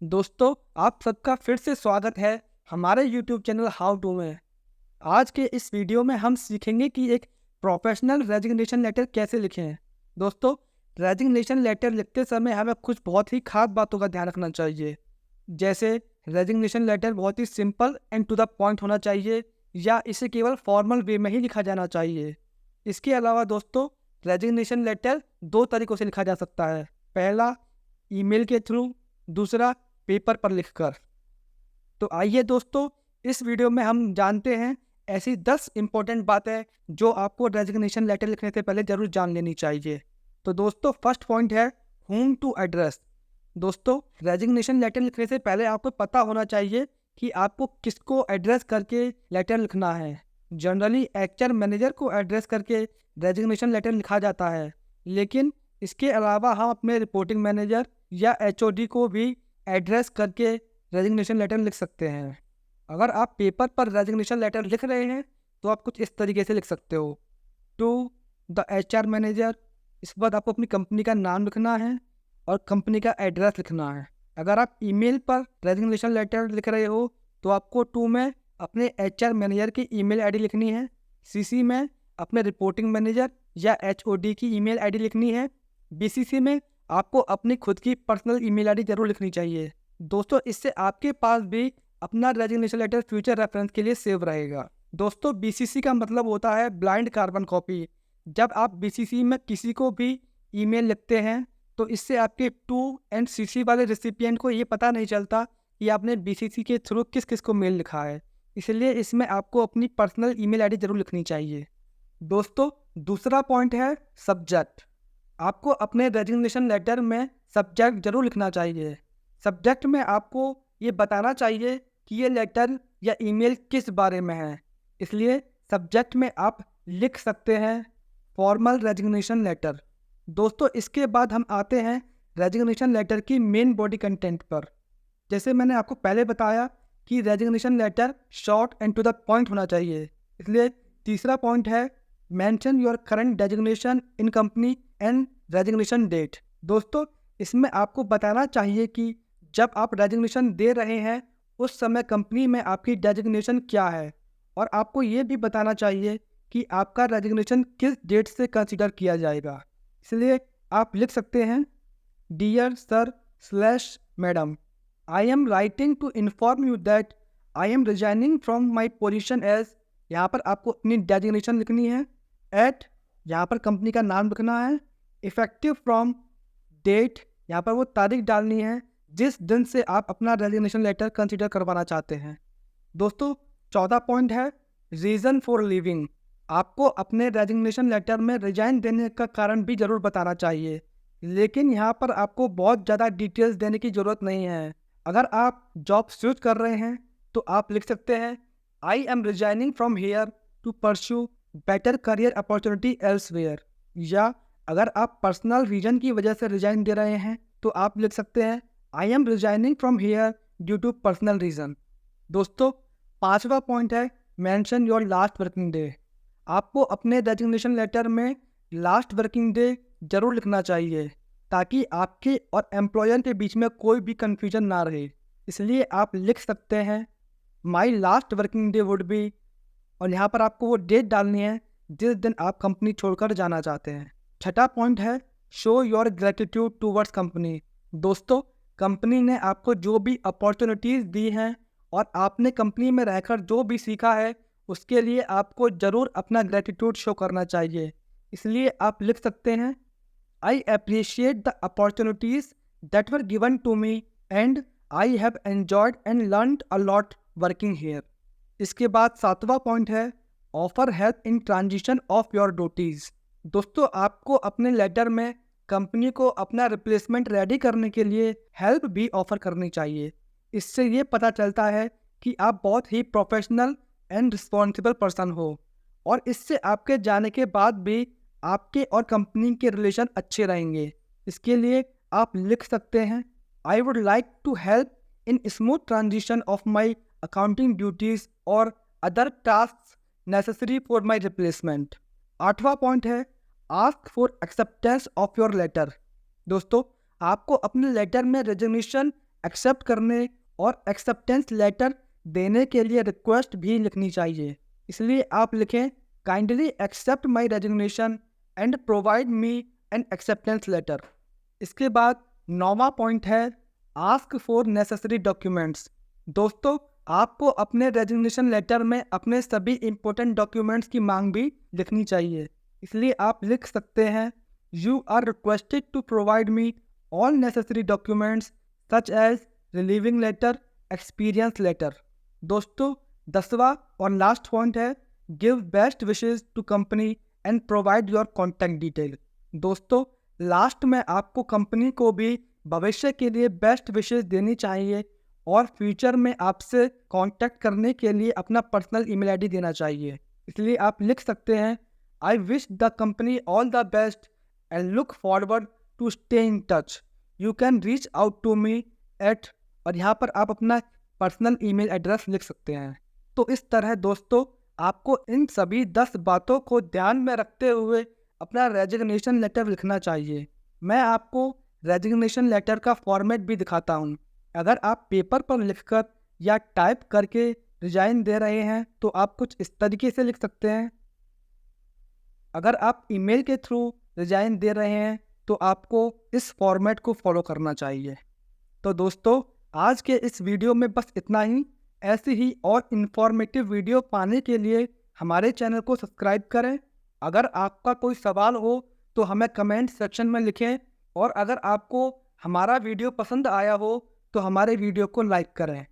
दोस्तों, आप सबका फिर से स्वागत है हमारे YouTube चैनल हाउ टू में। आज के इस वीडियो में हम सीखेंगे कि एक प्रोफेशनल रेजिग्नेशन लेटर कैसे लिखें। दोस्तों, रेजिग्नेशन लेटर लिखते समय हमें कुछ बहुत ही खास बातों का ध्यान रखना चाहिए। जैसे रेजिग्नेशन लेटर बहुत ही simple and to the point होना चाहिए या इसे केवल फॉर्मल वे में ही लिखा जाना चाहिए। इसके अलावा दोस्तों, रेजिग्नेशन लेटर दो तरीकों से लिखा जा सकता है। पहला, ईमेल के थ्रू, दूसरा पेपर पर लिखकर। तो आइए दोस्तों, इस वीडियो में हम जानते हैं ऐसी 10 इंपॉर्टेंट बातें जो आपको रेजिग्नेशन लेटर लिखने से पहले जरूर जान लेनी चाहिए। तो दोस्तों, फर्स्ट पॉइंट है होम टू एड्रेस। दोस्तों, रेजिग्नेशन लेटर लिखने से पहले आपको पता होना चाहिए कि आपको किसको एड्रेस करके लेटर लिखना है। जनरली एचआर मैनेजर को एड्रेस करके रेजिग्नेशन लेटर लिखा जाता है, लेकिन इसके अलावा हम अपने रिपोर्टिंग मैनेजर या एचओडी को भी एड्रेस करके रेजिग्नेशन लेटर लिख सकते हैं। अगर आप पेपर पर रेजिग्नेशन लेटर लिख रहे हैं तो आप कुछ इस तरीके से लिख सकते हो। To the HR manager. इसके बाद आपको अपनी कंपनी का नाम लिखना है और कंपनी का एड्रेस लिखना है। अगर आप ईमेल पर रेजिग्नेशन लेटर लिख रहे हो तो आपको टू में अपने एचआर मैनेजर की ईमेल आईडी लिखनी है, सीसी में अपने रिपोर्टिंग मैनेजर या एचओडी की ईमेल आईडी लिखनी है, बीसीसी में आपको अपनी खुद की पर्सनल ईमेल आईडी जरूर लिखनी चाहिए। दोस्तों, इससे आपके पास भी अपना रेजिग्नेशन लेटर फ्यूचर रेफरेंस के लिए सेव रहेगा। दोस्तों, बीसीसी का मतलब होता है ब्लाइंड कार्बन कॉपी। जब आप बीसीसी में किसी को भी ईमेल लिखते हैं तो इससे आपके टू एंड सीसी वाले रिसिपिएंट को ये पता नहीं चलता कि आपने बीसीसी के थ्रू किस किस को मेल लिखा है। इसलिए इसमें आपको अपनी पर्सनल ईमेल आईडी जरूर लिखनी चाहिए। दोस्तों, दूसरा पॉइंट है सब्जेक्ट। आपको अपने रेजिग्नेशन लेटर में सब्जेक्ट जरूर लिखना चाहिए। सब्जेक्ट में आपको ये बताना चाहिए कि ये लेटर या ईमेल किस बारे में है। इसलिए सब्जेक्ट में आप लिख सकते हैं फॉर्मल रेजिग्नेशन लेटर। दोस्तों, इसके बाद हम आते हैं रेजिग्नेशन लेटर की मेन बॉडी कंटेंट पर। जैसे मैंने आपको पहले बताया कि resignation letter short and to the point होना चाहिए, इसलिए तीसरा पॉइंट है mention your current designation in company and resignation date. दोस्तों, इसमें आपको बताना चाहिए कि जब आप रेजिग्नेशन दे रहे हैं उस समय कंपनी में आपकी डेजिग्नेशन क्या है, और आपको ये भी बताना चाहिए कि आपका रेजिग्नेशन किस डेट से कंसीडर किया जाएगा। इसलिए आप लिख सकते हैं dear sir slash madam, I am writing to inform you that I am resigning from my position as. यहाँ पर आपको अपनी डेजिग्नेशन लिखनी है। एट, यहाँ पर कंपनी का नाम लिखना है। इफेक्टिव फ्रॉम, डेट, यहाँ पर वो तारीख डालनी है जिस दिन से आप अपना रेजिग्नेशन लेटर कंसीडर करवाना चाहते हैं। दोस्तों, चौथा पॉइंट है रीज़न फॉर लीविंग। आपको अपने रेजिग्नेशन लेटर में रिजाइन देने का कारण भी ज़रूर बताना चाहिए, लेकिन यहाँ पर आपको बहुत ज़्यादा डिटेल्स देने की ज़रूरत नहीं है। अगर आप जॉब स्विच कर रहे हैं तो आप लिख सकते हैं I am resigning from here to pursue better career opportunity elsewhere. या अगर आप पर्सनल रीजन की वजह से रिजाइन दे रहे हैं तो आप लिख सकते हैं I am resigning from here due to personal reason. दोस्तों, पांचवा पॉइंट है mention your last working day. आपको अपने रेजिग्नेशन लेटर में लास्ट वर्किंग डे जरूर लिखना चाहिए ताकि आपके और एम्प्लॉयर के बीच में कोई भी कन्फ्यूजन ना रहे। इसलिए आप लिख सकते हैं my last working day would be, और यहाँ पर आपको वो डेट डालनी है जिस दिन आप कंपनी छोड़कर जाना चाहते हैं। छठा पॉइंट है show your gratitude towards company. दोस्तों, कंपनी ने आपको जो भी अपॉर्चुनिटीज़ दी हैं और आपने कंपनी में रहकर जो भी सीखा है उसके लिए आपको ज़रूर अपना ग्रेटिट्यूड शो करना चाहिए। इसलिए आप लिख सकते हैं I appreciate the opportunities that were given to me and I have enjoyed and learned a lot working here. इसके बाद सातवां पॉइंट है offer help in transition of your duties. दोस्तों, आपको अपने लेटर में कंपनी को अपना रिप्लेसमेंट रेडी करने के लिए हेल्प भी ऑफर करनी चाहिए। इससे ये पता चलता है कि आप बहुत ही प्रोफेशनल एंड रिस्पॉन्सिबल पर्सन हो, और इससे आपके जाने के बाद भी आपके और कंपनी के रिलेशन अच्छे रहेंगे। इसके लिए आप लिख सकते हैं I would like to help in smooth transition of my accounting duties और other task necessary for my replacement. आठवां पॉइंट है ask for acceptance of your letter. दोस्तों, आपको अपने लेटर में रेजिग्नेशन एक्सेप्ट करने और एक्सेप्टेंस लेटर देने के लिए रिक्वेस्ट भी लिखनी चाहिए। इसलिए आप लिखें kindly accept my resignation and provide me an acceptance letter. इसके बाद 9वां पॉइंट है आस्क फॉर नेसेसरी डॉक्यूमेंट्स। दोस्तों, आपको अपने रेजिग्नेशन लेटर में अपने सभी इंपॉर्टेंट डॉक्यूमेंट्स की मांग भी लिखनी चाहिए। इसलिए आप लिख सकते हैं you are requested to provide me all necessary documents such as relieving letter, experience letter. दोस्तों, 10वां और लास्ट पॉइंट है give best wishes to company and provide your contact detail. दोस्तों, लास्ट में आपको कंपनी को भी भविष्य के लिए बेस्ट विशेज देनी चाहिए और फ्यूचर में आपसे कांटेक्ट करने के लिए अपना पर्सनल ईमेल आईडी देना चाहिए। इसलिए आप लिख सकते हैं I wish the company all the best and look forward to stay in touch. You can reach out to me at, और यहाँ पर आप अपना पर्सनल ईमेल एड्रेस लिख सकते हैं। तो इस तरह दोस्तों, आपको इन सभी 10 बातों को ध्यान में रखते हुए अपना रेजिग्नेशन लेटर लिखना चाहिए। मैं आपको रेजिग्नेशन लेटर का फॉर्मेट भी दिखाता हूँ। अगर आप पेपर पर लिखकर या टाइप करके रिजाइन दे रहे हैं तो आप कुछ इस तरीके से लिख सकते हैं। अगर आप ईमेल के थ्रू रिजाइन दे रहे हैं तो आपको इस फॉर्मेट को फॉलो करना चाहिए। तो दोस्तों, आज के इस वीडियो में बस इतना ही। ऐसी ही और इन्फॉर्मेटिव वीडियो पाने के लिए हमारे चैनल को सब्सक्राइब करें। अगर आपका कोई सवाल हो तो हमें कमेंट सेक्शन में लिखें, और अगर आपको हमारा वीडियो पसंद आया हो तो हमारे वीडियो को लाइक करें।